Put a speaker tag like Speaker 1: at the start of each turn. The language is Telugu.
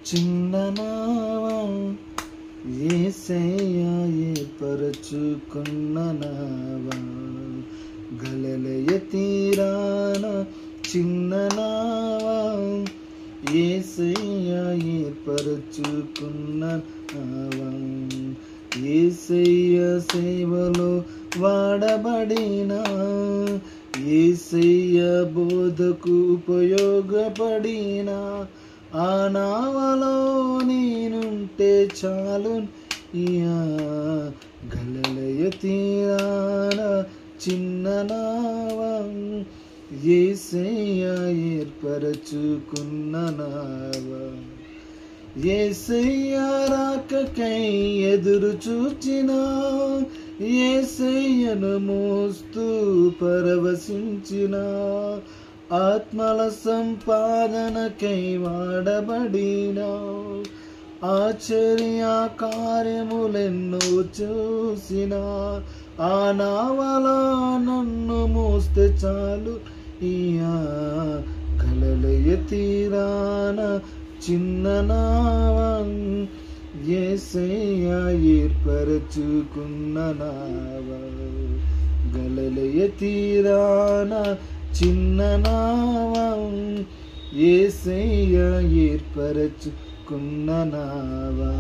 Speaker 1: చిన్ననావా యేసయ్య ఏర్పరచుకున్న నావా గలిలయ తీరాన చిన్ననావా యేసయ్య ఏర్పరచుకున్న నావా యేసయ్య సేవలో వాడబడిన యేసయ్య బోధకు ఉపయోగపడిన ఆ నావలో నేనుంటే చాలు గలిలయ తీరాన చిన్న నావా యేసయ్య ఏర్పరచుకున్న నావా యేసయ్య రాకకై ఎదురు చూచిన యేసయ్యను మోస్తూ పరవశించిన ఆత్మల సంపాదనకై వాడబడిన ఆశ్చర్య కార్యములెన్నో చూసిన ఆ నావలా నన్ను మోస్తే చాలు గలిలయ తీరాన చిన్న నావా యేసయ్య ఏర్పరచుకున్న నావా గలిలయ తీరాన చిన్న నావా యేసయ్య ఏర్పరచుకున్న నావా.